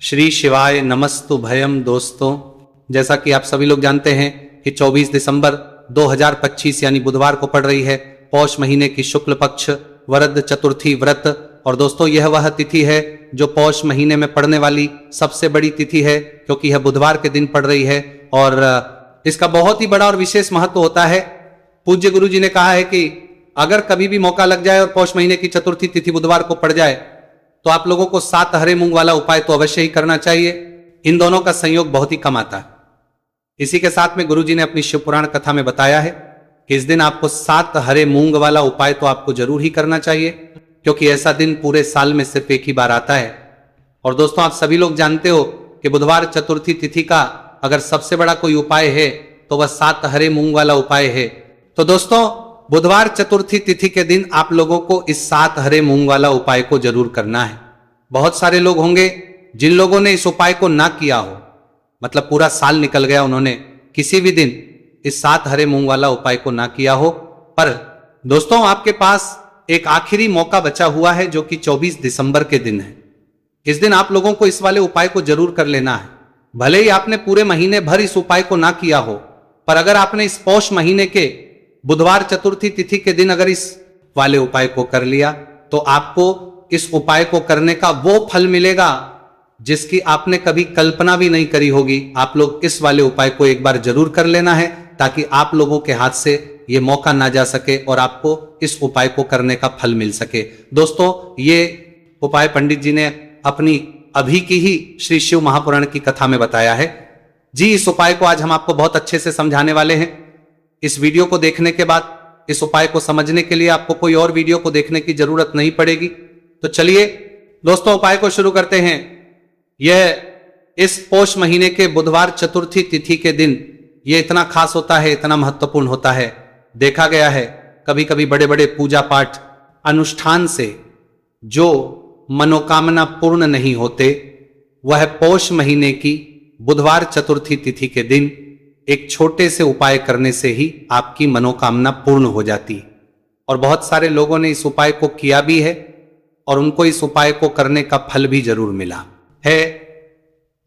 श्री शिवाय नमस्तुभयम। दोस्तों, जैसा कि आप सभी लोग जानते हैं कि 24 दिसंबर 2025 यानी बुधवार को पड़ रही है पौष महीने की शुक्ल पक्ष वरद चतुर्थी व्रत। और दोस्तों, यह वह तिथि है जो पौष महीने में पड़ने वाली सबसे बड़ी तिथि है, क्योंकि यह बुधवार के दिन पड़ रही है और इसका बहुत ही बड़ा और विशेष महत्व होता है। पूज्य गुरु जी ने कहा है कि अगर कभी भी मौका लग जाए और पौष महीने की चतुर्थी तिथि बुधवार को पड़ जाए तो आप लोगों को 7 हरे मूंग वाला उपाय तो अवश्य ही करना चाहिए। इन दोनों का संयोग बहुत ही कम आता है। इसी के साथ में गुरु जी ने अपनी शिव पुराण कथा में बताया है कि इस दिन आपको 7 हरे मूंग वाला उपाय तो आपको जरूर ही करना चाहिए, क्योंकि ऐसा दिन पूरे साल में सिर्फ एक ही बार आता है। और दोस्तों, आप सभी लोग जानते हो कि बुधवार चतुर्थी तिथि का अगर सबसे बड़ा कोई उपाय है तो वह 7 हरे मूंग वाला उपाय है। तो दोस्तों, बुधवार चतुर्थी तिथि के दिन आप लोगों को इस 7 हरे मूंग वाला उपाय को जरूर करना है। बहुत सारे लोग होंगे जिन लोगों ने इस उपाय को ना किया हो, मतलब पूरा साल निकल गया, उन्होंने किसी भी दिन इस 7 हरे मूंग वाला उपाय को ना किया हो। पर दोस्तों, आपके पास एक आखिरी मौका बचा हुआ है जो कि 24 दिसंबर के दिन है। इस दिन आप लोगों को इस वाले उपाय को जरूर कर लेना है। भले ही आपने पूरे महीने भर इस उपाय को ना किया हो, पर अगर आपने इस पौष महीने के बुधवार चतुर्थी तिथि के दिन अगर इस वाले उपाय को कर लिया तो आपको इस उपाय को करने का वो फल मिलेगा जिसकी आपने कभी कल्पना भी नहीं करी होगी। आप लोग इस वाले उपाय को एक बार जरूर कर लेना है, ताकि आप लोगों के हाथ से ये मौका ना जा सके और आपको इस उपाय को करने का फल मिल सके। दोस्तों, ये उपाय पंडित जी ने अपनी अभी की ही श्री शिव महापुराण की कथा में बताया है जी। इस उपाय को आज हम आपको बहुत अच्छे से समझाने वाले हैं। इस वीडियो को देखने के बाद इस उपाय को समझने के लिए आपको कोई और वीडियो को देखने की जरूरत नहीं पड़ेगी। तो चलिए दोस्तों, उपाय को शुरू करते हैं। यह इस पौष महीने के बुधवार चतुर्थी तिथि के दिन यह इतना खास होता है, इतना महत्वपूर्ण होता है। देखा गया है कभी कभी बड़े बड़े पूजा पाठ अनुष्ठान से जो मनोकामना पूर्ण नहीं होते, वह पौष महीने की बुधवार चतुर्थी तिथि के दिन एक छोटे से उपाय करने से ही आपकी मनोकामना पूर्ण हो जाती है। और बहुत सारे लोगों ने इस उपाय को किया भी है और उनको इस उपाय को करने का फल भी जरूर मिला है।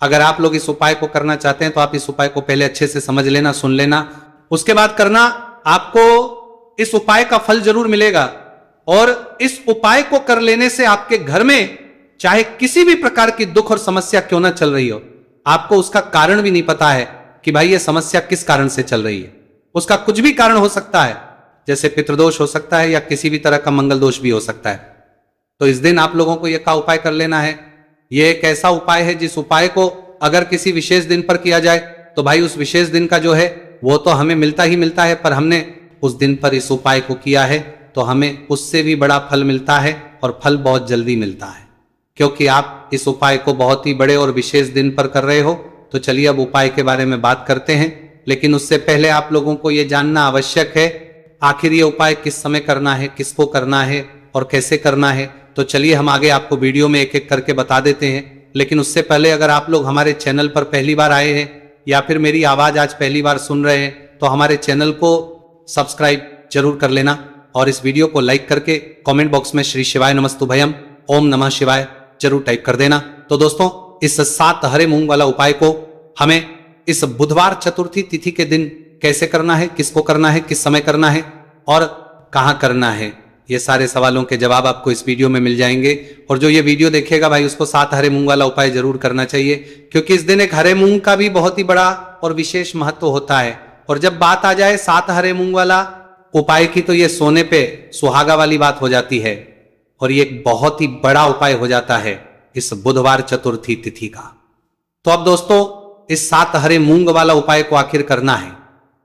अगर आप लोग इस उपाय को करना चाहते हैं तो आप इस उपाय को पहले अच्छे से समझ लेना, सुन लेना, उसके बाद करना। आपको इस उपाय का फल जरूर मिलेगा। और इस उपाय को कर लेने से आपके घर में चाहे किसी भी प्रकार की दुख और समस्या क्यों ना चल रही हो, आपको उसका कारण भी नहीं पता है कि भाई ये समस्या किस कारण से चल रही है। उसका कुछ भी कारण हो सकता है, जैसे पितृदोष हो सकता है या किसी भी तरह का मंगल दोष भी हो सकता है। तो इस दिन आप लोगों को यह का उपाय कर लेना है। यह एक ऐसा उपाय है जिस उपाय को अगर किसी विशेष दिन पर किया जाए तो भाई उस विशेष दिन का जो है वो तो हमें मिलता ही मिलता है, पर हमने उस दिन पर इस उपाय को किया है तो हमें उससे भी बड़ा फल मिलता है और फल बहुत जल्दी मिलता है, क्योंकि आप इस उपाय को बहुत ही बड़े और विशेष दिन पर कर रहे हो। तो चलिए अब उपाय के बारे में बात करते हैं, लेकिन उससे पहले आप लोगों को यह जानना आवश्यक है आखिर ये उपाय किस समय करना है, किसको करना है और कैसे करना है। तो चलिए हम आगे आपको वीडियो में एक एक करके बता देते हैं। लेकिन उससे पहले अगर आप लोग हमारे चैनल पर पहली बार आए हैं या फिर मेरी आवाज आज पहली बार सुन रहे हैं तो हमारे चैनल को सब्सक्राइब जरूर कर लेना और इस वीडियो को लाइक करके कमेंट बॉक्स में श्री शिवाय नमस्तुभयम ओम नमः शिवाय जरूर टाइप कर देना। तो दोस्तों, इस 7 हरे मूंग वाला उपाय को हमें इस बुधवार चतुर्थी तिथि के दिन कैसे करना है, किसको करना है, किस समय करना है और कहां करना है, ये सारे सवालों के जवाब आपको इस वीडियो में मिल जाएंगे। और जो ये वीडियो देखेगा भाई उसको 7 हरे मूंग वाला उपाय जरूर करना चाहिए, क्योंकि इस दिन एक हरे मूंग का भी बहुत ही बड़ा और विशेष महत्व होता है। और जब बात आ जाए 7 हरे मूंग वाला उपाय की तो ये सोने पे सुहागा वाली बात हो जाती है और ये एक बहुत ही बड़ा उपाय हो जाता है इस बुधवार चतुर्थी तिथि का। तो अब दोस्तों, इस 7 हरे मूंग वाला उपाय को आखिर करना है।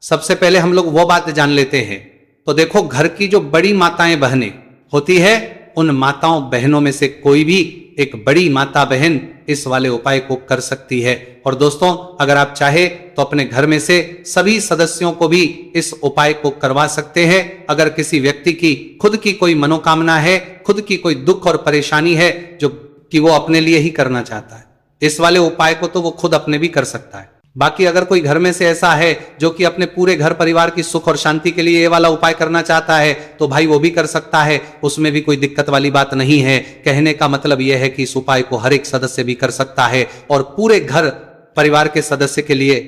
सबसे पहले हम लोग वो बात जान लेते हैं। तो देखो, घर की जो बड़ी माताएं बहनें होती है, उन माताओं बहनों में से कोई भी एक बड़ी माता बहन इस वाले उपाय को कर सकती है। और दोस्तों, अगर आप चाहे तो अपने घर में से सभी सदस्यों को भी इस उपाय को करवा सकते हैं। अगर किसी व्यक्ति की खुद की कोई मनोकामना है, खुद की कोई दुख और परेशानी है जो कि वो अपने लिए ही करना चाहता है, इस वाले उपाय को तो वो खुद अपने भी कर सकता है। बाकी अगर कोई घर में से ऐसा है जो कि अपने पूरे घर परिवार की सुख और शांति के लिए ये वाला उपाय करना चाहता है तो भाई वो भी कर सकता है, उसमें भी कोई दिक्कत वाली बात नहीं है। कहने का मतलब यह है कि इस उपाय को हर एक सदस्य भी कर सकता है और पूरे घर परिवार के सदस्य के लिए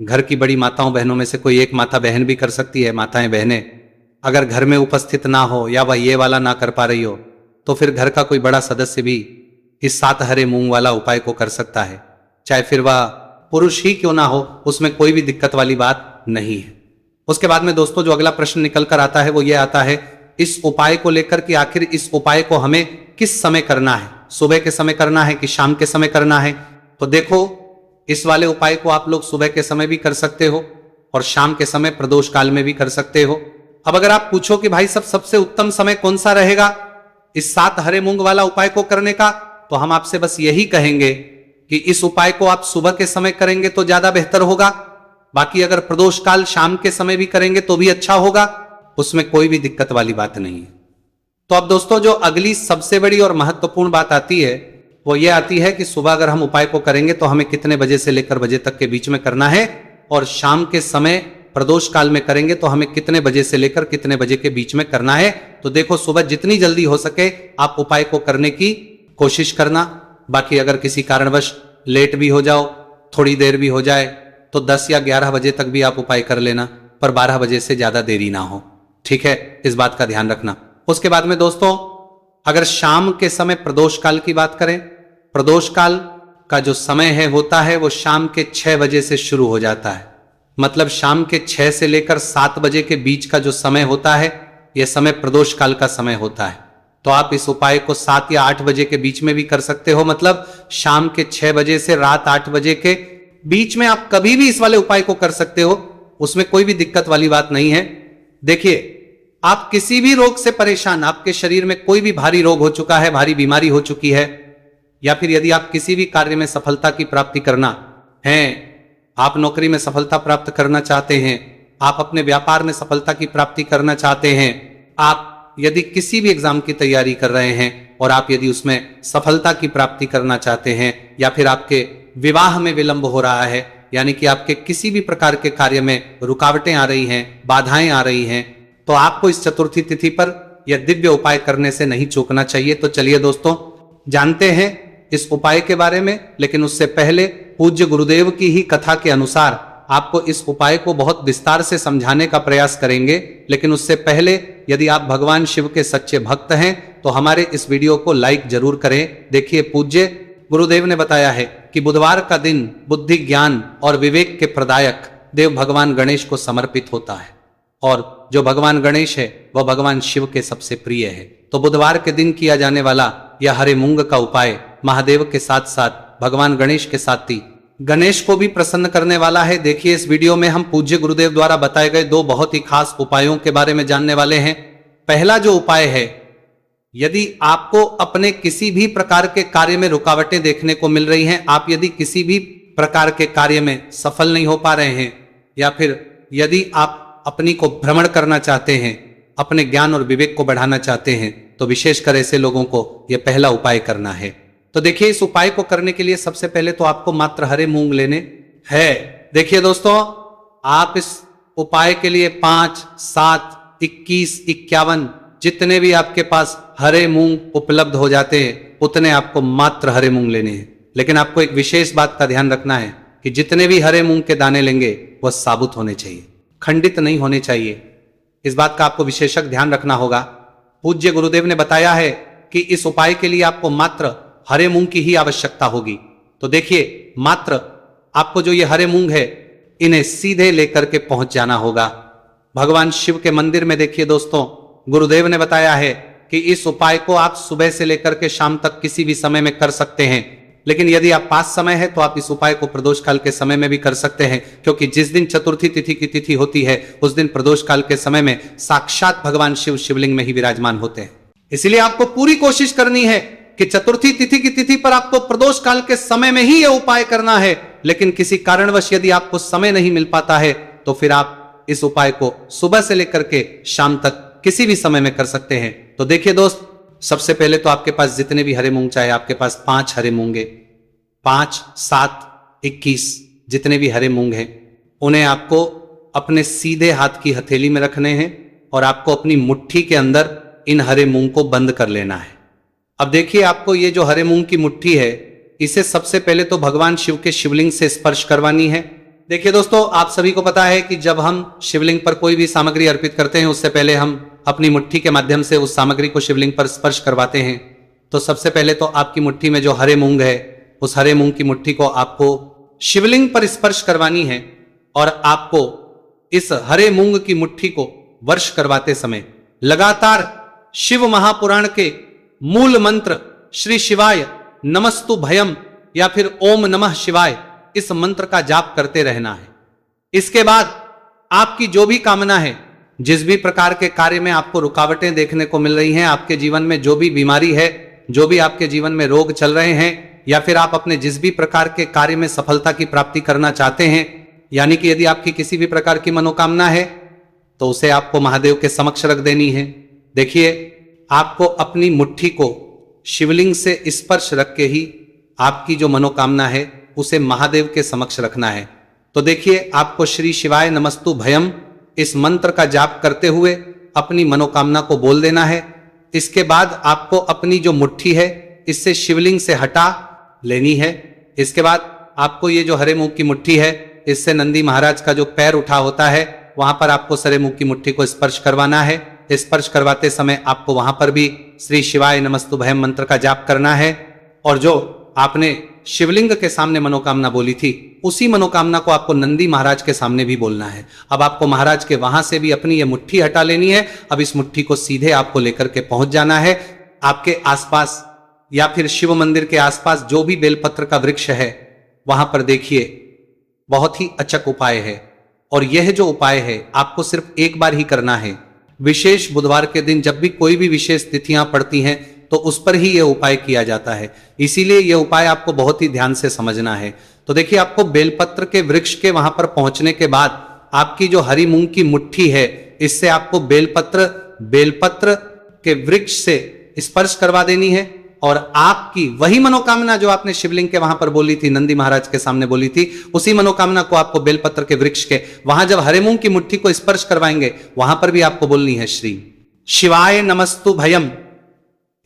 घर की बड़ी माताओं बहनों में से कोई एक माता बहन भी कर सकती है। माताएं बहनें अगर घर में उपस्थित ना हो या वह ये वाला ना कर पा रही हो तो फिर घर का कोई बड़ा सदस्य भी इस 7 हरे मूंग वाला उपाय को कर सकता है, चाहे फिर वह पुरुष ही क्यों ना हो, उसमें कोई भी दिक्कत वाली बात नहीं है। उसके बाद में दोस्तों जो अगला प्रश्न निकल कर आता है वो ये आता है इस उपाय को लेकर कि आखिर इस उपाय को हमें किस समय करना है, सुबह के समय करना है कि शाम के समय करना है। तो देखो इस वाले उपाय को आप लोग सुबह के समय भी कर सकते हो और शाम के समय प्रदोष काल में भी कर सकते हो। अब अगर आप पूछो कि भाई सबसे उत्तम समय कौन सा रहेगा इस 7 हरे मूंग वाला उपाय को करने का, तो हम आपसे बस यही कहेंगे कि इस उपाय को आप सुबह के समय करेंगे तो ज्यादा बेहतर होगा। बाकी अगर प्रदोष काल शाम के समय भी करेंगे तो भी अच्छा होगा, उसमें कोई भी दिक्कत वाली बात नहीं है। तो अब दोस्तों जो अगली सबसे बड़ी और महत्वपूर्ण बात आती है वो ये आती है कि सुबह अगर हम उपाय को करेंगे तो हमें कितने बजे से लेकर बजे तक के बीच में करना है और शाम के समय प्रदोष काल में करेंगे तो हमें कितने बजे से लेकर कितने बजे के बीच में करना है। तो देखो सुबह जितनी जल्दी हो सके आप उपाय को करने की कोशिश करना। बाकी अगर किसी कारणवश लेट भी हो जाओ, थोड़ी देर भी हो जाए तो 10 या 11 बजे तक भी आप उपाय कर लेना, पर 12 बजे से ज्यादा देरी ना हो, ठीक है, इस बात का ध्यान रखना। उसके बाद में दोस्तों अगर शाम के समय प्रदोष काल की बात करें, प्रदोष काल का जो समय है होता है वो शाम के 6 बजे से शुरू हो जाता है। मतलब शाम के 6 से लेकर 7 बजे के बीच का जो समय होता है यह समय प्रदोष काल का समय होता है। तो आप इस उपाय को 7 या 8 बजे के बीच में भी कर सकते हो। मतलब शाम के 6 बजे से रात 8 बजे के बीच में आप कभी भी इस वाले उपाय को कर सकते हो, उसमें कोई भी दिक्कत वाली बात नहीं है। देखिए आप किसी भी रोग से परेशान, आपके शरीर में कोई भी भारी रोग हो चुका है, भारी बीमारी हो चुकी है, या फिर यदि आप किसी भी कार्य में सफलता की प्राप्ति करना है, आप नौकरी में सफलता प्राप्त करना चाहते हैं, आप अपने व्यापार में सफलता की प्राप्ति करना चाहते हैं, आप यदि किसी भी एग्जाम की तैयारी कर रहे हैं और आप यदि उसमें सफलता की प्राप्ति करना चाहते हैं, या फिर आपके विवाह में विलंब हो रहा है, यानी कि आपके किसी भी प्रकार के कार्य में रुकावटें आ रही हैं, बाधाएं आ रही हैं, तो आपको इस चतुर्थी तिथि पर यह दिव्य उपाय करने से नहीं चूकना चाहिए। तो चलिए दोस्तों जानते हैं इस उपाय के बारे में, लेकिन उससे पहले पूज्य गुरुदेव की ही कथा के अनुसार आपको इस उपाय को बहुत विस्तार से समझाने का प्रयास करेंगे। लेकिन उससे पहले यदि आप भगवान शिव के सच्चे भक्त हैं तो हमारे इस वीडियो को लाइक जरूर करें। देखिए पूज्य गुरुदेव ने बताया है कि बुधवार का दिन बुद्धि, ज्ञान और विवेक के प्रदायक देव भगवान गणेश को समर्पित होता है, और जो भगवान गणेश है वह भगवान शिव के सबसे प्रिय है। तो बुधवार के दिन किया जाने वाला यह हरे मूंग का उपाय महादेव के साथ साथ भगवान गणेश के साथ ही गणेश को भी प्रसन्न करने वाला है। देखिए इस वीडियो में हम पूज्य गुरुदेव द्वारा बताए गए 2 बहुत ही खास उपायों के बारे में जानने वाले हैं। पहला जो उपाय है, यदि आपको अपने किसी भी प्रकार के कार्य में रुकावटें देखने को मिल रही हैं, आप यदि किसी भी प्रकार के कार्य में सफल नहीं हो पा रहे हैं, या फिर यदि आप अपनी को भ्रमण करना चाहते हैं, अपने ज्ञान और विवेक को बढ़ाना चाहते हैं, तो विशेषकर ऐसे लोगों को यह पहला उपाय करना है। तो देखिए इस उपाय को करने के लिए सबसे पहले तो आपको मात्र हरे मूंग लेने हैं। देखिए दोस्तों आप इस उपाय के लिए 5, 7, 21, 51 जितने भी आपके पास हरे मूंग उपलब्ध हो जाते हैं उतने आपको मात्र हरे मूंग लेने हैं। लेकिन आपको एक विशेष बात का ध्यान रखना है कि जितने भी हरे मूंग के दाने लेंगे वह साबुत होने चाहिए, खंडित नहीं होने चाहिए। इस बात का आपको विशेषक ध्यान रखना होगा। पूज्य गुरुदेव ने बताया है कि इस उपाय के लिए आपको मात्र हरे मूंग की ही आवश्यकता होगी। तो देखिए मात्र आपको जो ये हरे मूंग है इन्हें सीधे लेकर के पहुंच जाना होगा भगवान शिव के मंदिर में। देखिए दोस्तों गुरुदेव ने बताया है कि इस उपाय को आप सुबह से लेकर के शाम तक किसी भी समय में कर सकते हैं, लेकिन यदि आप पास समय है तो आप इस उपाय को प्रदोष काल के समय में भी कर सकते हैं, क्योंकि जिस दिन चतुर्थी तिथि की तिथि होती है उस दिन प्रदोष काल के समय में साक्षात भगवान शिव शिवलिंग में ही विराजमान होते हैं। इसलिए आपको पूरी कोशिश करनी है कि चतुर्थी तिथि की तिथि पर आपको प्रदोष काल के समय में ही यह उपाय करना है। लेकिन किसी कारणवश यदि आपको समय नहीं मिल पाता है तो फिर आप इस उपाय को सुबह से लेकर के शाम तक किसी भी समय में कर सकते हैं। तो देखिए दोस्त सबसे पहले तो आपके पास जितने भी हरे मूंग, चाहे आपके पास 5 हरे मूंगे, 5, 7, 21 जितने भी हरे मूंग हैं उन्हें आपको अपने सीधे हाथ की हथेली में रखने हैं और आपको अपनी मुट्ठी के अंदर इन हरे मूंग को बंद कर लेना है। अब देखिए, आपको ये जो हरे मूंग की मुट्ठी है इसे सबसे पहले तो भगवान शिव के शिवलिंग से स्पर्श करवानी है। देखिए दोस्तों, आप सभी को पता है कि जब हम शिवलिंग पर कोई भी सामग्री अर्पित करते हैं उससे पहले हम अपनी मुट्ठी के माध्यम से उस सामग्री को शिवलिंग पर स्पर्श करवाते हैं। तो सबसे पहले तो आपकी मुट्ठी में जो हरे मूंग है उस हरे मूंग की मुट्ठी को आपको शिवलिंग पर स्पर्श करवानी है और आपको इस हरे मूंग की मुट्ठी को वर्ष करवाते समय लगातार शिव महापुराण के मूल मंत्र श्री शिवाय नमस्तु भयम या फिर ओम नमः शिवाय इस मंत्र का जाप करते रहना है। इसके बाद आपकी जो भी कामना है, जिस भी प्रकार के कार्य में आपको रुकावटें देखने को मिल रही हैं, आपके जीवन में जो भी बीमारी है, जो भी आपके जीवन में रोग चल रहे हैं, या फिर आप अपने जिस भी प्रकार के कार्य में सफलता की प्राप्ति करना चाहते हैं, यानी कि यदि आपकी किसी भी प्रकार की मनोकामना है तो उसे आपको महादेव के समक्ष रख देनी है। देखिए, आपको अपनी मुट्ठी को शिवलिंग से स्पर्श रख के ही आपकी जो मनोकामना है उसे महादेव के समक्ष रखना है। तो देखिए, आपको श्री शिवाय नमस्तु भयम इस मंत्र का जाप करते हुए अपनी मनोकामना को बोल देना है। इसके बाद आपको अपनी जो मुट्ठी है इससे शिवलिंग से हटा लेनी है। इसके बाद आपको ये जो हरे मूंग की मुट्ठी है इससे नंदी महाराज का जो पैर उठा होता है वहां पर आपको हरे मूंग की मुट्ठी को स्पर्श करवाना है। स्पर्श करवाते समय आपको वहां पर भी श्री शिवाय नमस्तु भयम मंत्र का जाप करना है और जो आपने शिवलिंग के सामने मनोकामना बोली थी उसी मनोकामना को आपको नंदी महाराज के सामने भी बोलना है। अब आपको महाराज के वहां से भी अपनी ये मुट्ठी हटा लेनी है। अब इस मुट्ठी को सीधे आपको लेकर के पहुंच जाना है। आपके आसपास या फिर शिव मंदिर के आसपास जो भी बेलपत्र का वृक्ष है वहां पर देखिए, बहुत ही अचक उपाय है और यह जो उपाय है आपको सिर्फ एक बार ही करना है। विशेष बुधवार के दिन जब भी कोई भी विशेष तिथियां पड़ती हैं तो उस पर ही यह उपाय किया जाता है, इसीलिए यह उपाय आपको बहुत ही ध्यान से समझना है। तो देखिए, आपको बेलपत्र के वृक्ष के वहां पर पहुंचने के बाद आपकी जो हरी मूंग की मुट्ठी है इससे आपको बेलपत्र के वृक्ष से स्पर्श करवा देनी है और आपकी वही मनोकामना जो आपने शिवलिंग के वहां पर बोली थी, नंदी महाराज के सामने बोली थी, उसी मनोकामना को आपको बेलपत्र के वृक्ष के वहां जब हरे मूंग की मुट्ठी को स्पर्श करवाएंगे वहां पर भी आपको बोलनी है श्री शिवाय नमस्तु भयम।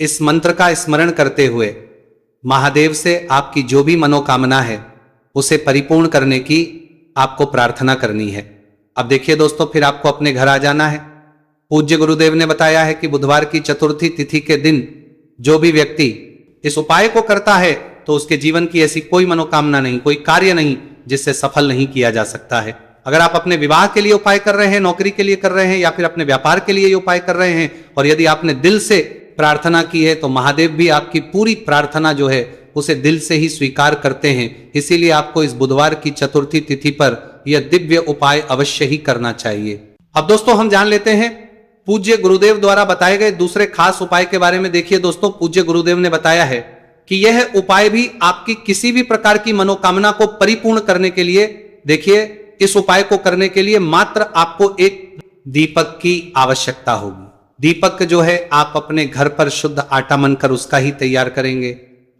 इस मंत्र का स्मरण करते हुए महादेव से आपकी जो भी मनोकामना है उसे परिपूर्ण करने की आपको प्रार्थना करनी है। अब देखिए दोस्तों, फिर आपको अपने घर आ जाना है। पूज्य गुरुदेव ने बताया है कि बुधवार की चतुर्थी तिथि के दिन जो भी व्यक्ति इस उपाय को करता है तो उसके जीवन की ऐसी कोई मनोकामना नहीं, कोई कार्य नहीं जिससे सफल नहीं किया जा सकता है। अगर आप अपने विवाह के लिए उपाय कर रहे हैं, नौकरी के लिए कर रहे हैं या फिर अपने व्यापार के लिए ये उपाय कर रहे हैं और यदि आपने दिल से प्रार्थना की है तो महादेव भी आपकी पूरी प्रार्थना जो है उसे दिल से ही स्वीकार करते हैं। इसीलिए आपको इस बुधवार की चतुर्थी तिथि पर यह दिव्य उपाय अवश्य ही करना चाहिए। अब दोस्तों, हम जान लेते हैं पूज्य गुरुदेव द्वारा बताए गए दूसरे खास उपाय के बारे में। देखिए दोस्तों, पूज्य गुरुदेव ने बताया है कि यह उपाय भी आपकी किसी भी प्रकार की मनोकामना को परिपूर्ण करने के लिए, देखिए, इस उपाय को करने के लिए मात्र आपको एक दीपक की आवश्यकता होगी। दीपक जो है आप अपने घर पर शुद्ध आटा मनकर उसका ही तैयार करेंगे।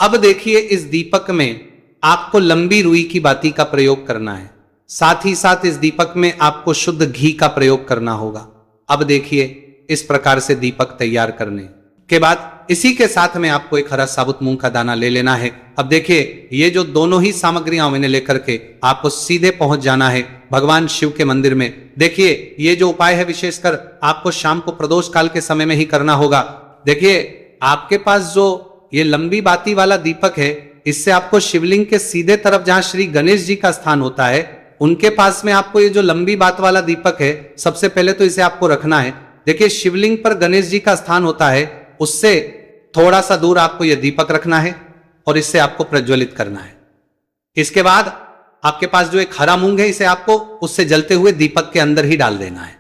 अब देखिए, इस दीपक में आपको लंबी रुई की बाती का प्रयोग करना है, साथ ही साथ इस दीपक में आपको शुद्ध घी का प्रयोग करना होगा। अब देखिए, इस प्रकार से दीपक तैयार करने के बाद इसी के साथ में आपको एक हरा साबुत मूंग का दाना ले लेना है। अब देखिए, ये जो दोनों ही सामग्रियां मैंने लेकर के आपको सीधे पहुंच जाना है भगवान शिव के मंदिर में। देखिए, ये जो उपाय है विशेषकर आपको शाम को प्रदोष काल के समय में ही करना होगा। देखिए, आपके पास जो ये लंबी बाती वाला दीपक है इससे आपको शिवलिंग के सीधे तरफ जहां श्री गणेश जी का स्थान होता है उनके पास में आपको ये जो लंबी बात वाला दीपक है, सबसे पहले तो इसे आपको रखना है। देखिए, शिवलिंग पर गणेश जी का स्थान होता है, उससे थोड़ा सा दूर आपको यह दीपक रखना है और इससे आपको प्रज्वलित करना है। इसके बाद आपके पास जो एक हरा मूंग है इसे आपको उससे जलते हुए दीपक के अंदर ही डाल देना है।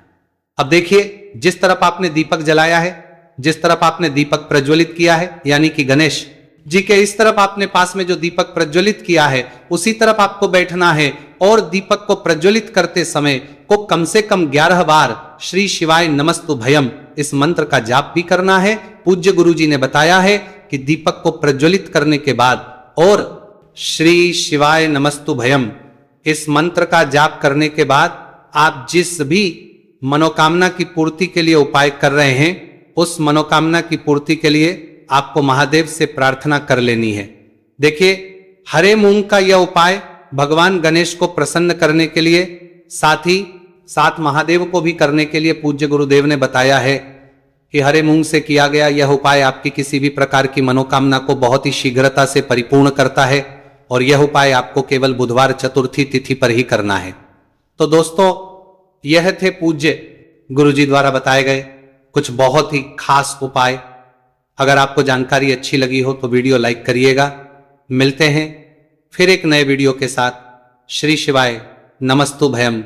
अब देखिए, जिस तरफ आपने दीपक जलाया है, जिस तरफ आपने दीपक प्रज्वलित किया है, यानी कि गणेश जी के इस तरफ आपने पास में जो दीपक प्रज्वलित किया है उसी तरफ आपको बैठना है और दीपक को प्रज्वलित करते समय को कम से कम 11 बार श्री शिवाय नमस्तु भयम इस मंत्र का जाप भी करना है। पूज्य गुरु जी ने बताया है कि दीपक को प्रज्वलित करने के बाद और श्री शिवाय नमस्तु भयम इस मंत्र का जाप करने के बाद आप जिस भी मनोकामना की पूर्ति के लिए उपाय कर रहे हैं, उस मनोकामना की पूर्ति के लिए आपको महादेव से प्रार्थना कर लेनी है। देखिए, हरे मूंग का यह उपाय भगवान गणेश को प्रसन्न करने के लिए, साथ ही साथ महादेव को भी करने के लिए पूज्य गुरुदेव ने बताया है कि हरे मूंग से किया गया यह उपाय आपकी किसी भी प्रकार की मनोकामना को बहुत ही शीघ्रता से परिपूर्ण करता है, और यह उपाय आपको केवल बुधवार चतुर्थी तिथि पर ही करना है। तो दोस्तों, यह थे पूज्य गुरुजी द्वारा बताए गए कुछ बहुत ही खास उपाय। अगर आपको जानकारी अच्छी लगी हो तो वीडियो लाइक करिएगा। मिलते हैं फिर एक नए वीडियो के साथ। श्री शिवाय नमस्तु भयम।